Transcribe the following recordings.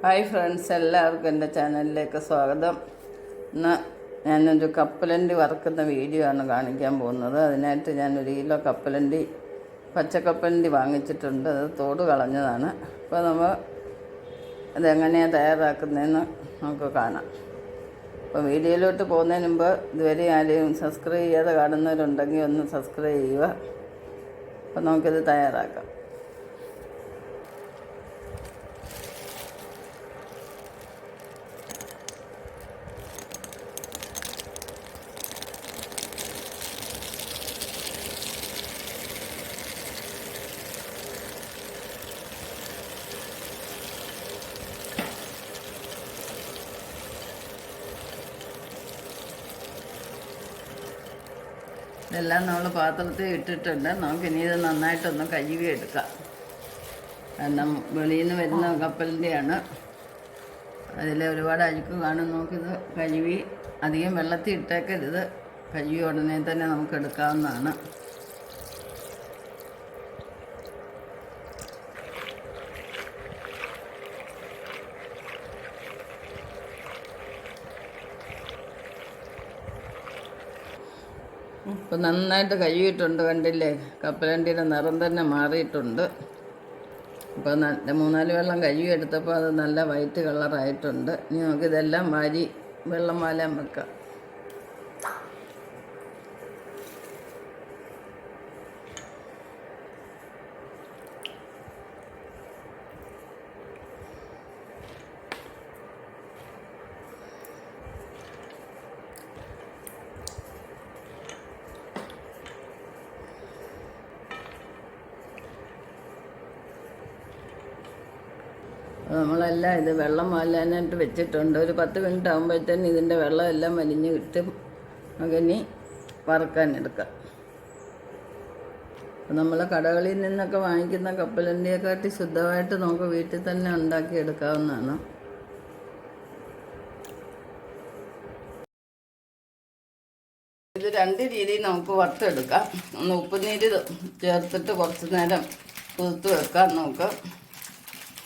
Hi friends, എല്ലാവർക്കും എൻ്റെ ചാനലിലേക്ക് സ്വാഗതം. ഇന്ന് ഞാനൊരു കപ്പലണ്ടി വറുക്കുന്ന വീഡിയോ ആണ് കാണിക്കാൻ പോകുന്നത്. അതിനായിട്ട് ഞാനൊരു കിലോ പച്ചക്കപ്പലണ്ടി വാങ്ങിച്ചിട്ടുണ്ട്. അത് തോട് കളഞ്ഞതാണ്. അപ്പോൾ നമ്മൾ അതെങ്ങനെയാണ് തയ്യാറാക്കുന്നതെന്ന് നമുക്ക് കാണാം. അപ്പോൾ വീഡിയോയിലോട്ട് പോകുന്നതിന് മുമ്പ് ഇതുവരെ ആരെയും സബ്സ്ക്രൈബ് ചെയ്യാതെ കാണുന്നവരുണ്ടെങ്കിൽ ഒന്ന് സബ്സ്ക്രൈബ് ചെയ്യുക. അപ്പോൾ നമുക്കിത് തയ്യാറാക്കാം. ഇതെല്ലാം നമ്മൾ പാത്രത്തിൽ ഇട്ടിട്ടുണ്ട്. നമുക്കിനി ഇത് നന്നായിട്ടൊന്ന് കഴുകി എടുക്കാം. കാരണം വെളിയിൽ നിന്ന് വരുന്ന കപ്പലിൻ്റെയാണ്. അതിൽ ഒരുപാട് അഴുക്ക് കാണും. നമുക്കിത് കഴുകി അധികം വെള്ളത്തിൽ ഇട്ടേക്കരുത്. കഴുകി ഉടനെ തന്നെ നമുക്ക് എടുക്കാവുന്നതാണ്. ഇപ്പം നന്നായിട്ട് കഴുകിയിട്ടുണ്ട്. കണ്ടില്ലേ, കപ്പലണ്ടിയുടെ നിറം തന്നെ മാറിയിട്ടുണ്ട്. ഇപ്പോൾ 3-4 വെള്ളം കഴുകി എടുത്തപ്പോൾ അത് നല്ല വൈറ്റ് കളറായിട്ടുണ്ട്. ഇനി നമുക്കിതെല്ലാം വെള്ളം വാലാൻ വെക്കാം. നമ്മളെല്ലാം ഇത് വെള്ളം വാലാനായിട്ട് വെച്ചിട്ടുണ്ട്. ഒരു 10 മിനിറ്റ് ആകുമ്പോഴത്തേന് ഇതിൻ്റെ വെള്ളം എല്ലാം വലിഞ്ഞ് കിട്ടും. നമുക്കിനി വറുക്കാനെടുക്കാം. നമ്മൾ കടകളിൽ നിന്നൊക്കെ വാങ്ങിക്കുന്ന കപ്പലണ്ടിയെക്കാട്ടി ശുദ്ധമായിട്ട് നമുക്ക് വീട്ടിൽ തന്നെ ഉണ്ടാക്കിയെടുക്കാവുന്നതാണ്. ഇത് 2 രീതിയിൽ നമുക്ക് വറുത്തെടുക്കാം. ഒന്ന് ഉപ്പുനീര് ചേർത്തിട്ട് കുറച്ച് നേരം കുതിർത്ത് വെക്കാം. നമുക്ക്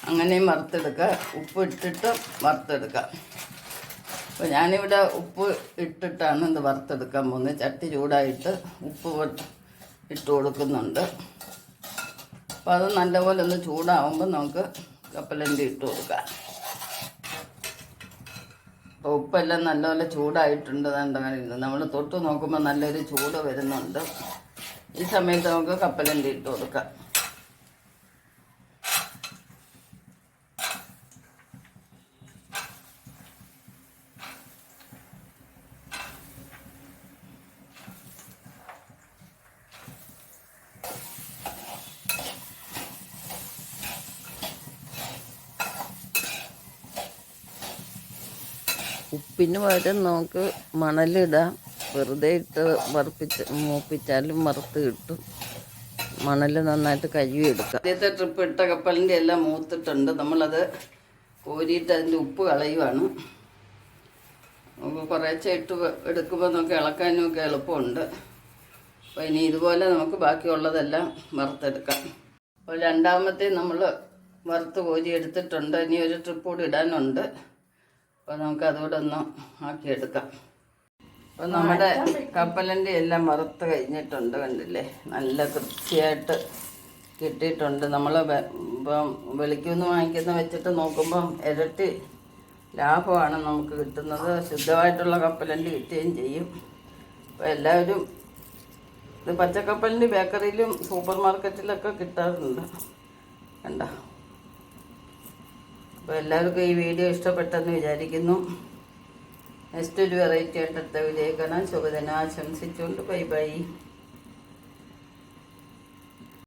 അങ്ങനെയും വറുത്തെടുക്കുക. ഉപ്പ് ഇട്ടിട്ട് വറുത്തെടുക്കാം. അപ്പോൾ ഞാനിവിടെ ഉപ്പ് ഇട്ടിട്ടാണ് ഇത് വറുത്തെടുക്കാൻ പോകുന്നത്. ചട്ടി ചൂടായിട്ട് ഉപ്പ് ഇട്ട് കൊടുക്കുന്നുണ്ട്. അപ്പോൾ അത് നല്ലപോലെ ഒന്ന് ചൂടാവുമ്പോൾ നമുക്ക് കപ്പലണ്ടി ഇട്ട് കൊടുക്കാം. അപ്പോൾ ഉപ്പെല്ലാം നല്ലപോലെ ചൂടായിട്ടുണ്ട്. നമ്മൾ തൊട്ട് നോക്കുമ്പോൾ നല്ലൊരു ചൂട് വരുന്നുണ്ട്. ഈ സമയത്ത് നമുക്ക് കപ്പലണ്ടി ഇട്ട് കൊടുക്കാം. ഉപ്പിന് പകരം നമുക്ക് മണലിടാം. വെറുതെ ഇട്ട് മൂപ്പിച്ചാലും വറുത്ത് കിട്ടും. മണൽ നന്നായിട്ട് കഴുകിയെടുക്കാം. ആദ്യത്തെ ട്രിപ്പ് ഇട്ട കപ്പലിൻ്റെ എല്ലാം മൂത്തിട്ടുണ്ട്. നമ്മളത് കോരിയിട്ട് അതിൻ്റെ ഉപ്പ് കളയുവാണ്. നമുക്ക് കുറേശ്ശെ ഇട്ട് എടുക്കുമ്പോൾ നമുക്ക് ഇളക്കാനും ഒക്കെ എളുപ്പമുണ്ട്. അപ്പോൾ ഇനി ഇതുപോലെ നമുക്ക് ബാക്കിയുള്ളതെല്ലാം വറുത്തെടുക്കാം. അപ്പോൾ രണ്ടാമത്തെ നമ്മൾ വറുത്ത് കോരി എടുത്തിട്ടുണ്ട്. ഇനി ഒരു ട്രിപ്പ് കൂടി ഇടാനുണ്ട്. അപ്പോൾ നമുക്ക് അതുകൂടെ ഒന്ന് ആക്കിയെടുക്കാം. അപ്പോൾ നമ്മുടെ കപ്പലണ്ടി എല്ലാം വറുത്ത് കഴിഞ്ഞിട്ടുണ്ട്. കണ്ടില്ലേ, നല്ല കൃത്യമായിട്ട് കിട്ടിയിട്ടുണ്ട്. നമ്മൾ ഇപ്പം വെളിക്കുന്ന് വാങ്ങിക്കുന്ന വെച്ചിട്ട് നോക്കുമ്പം ഇരട്ടി ലാഭമാണ് നമുക്ക് കിട്ടുന്നത്. ശുദ്ധമായിട്ടുള്ള കപ്പലണ്ടി കിട്ടുകയും ചെയ്യും. അപ്പോൾ എല്ലാവരും ഇത് പച്ചക്കപ്പലണ്ടി ബേക്കറിയിലും സൂപ്പർ മാർക്കറ്റിലൊക്കെ കിട്ടാറുണ്ട്. കണ്ടോ? അപ്പോൾ എല്ലാവർക്കും ഈ വീഡിയോ ഇഷ്ടപ്പെട്ടെന്ന് വിചാരിക്കുന്നു. നെക്സ്റ്റ് ഒരു വെറൈറ്റി ആയിട്ട് അടുത്ത വീഡിയോ കാണാൻ ശുഭദിനം ആശംസിച്ചുകൊണ്ട് ബൈ ബൈ.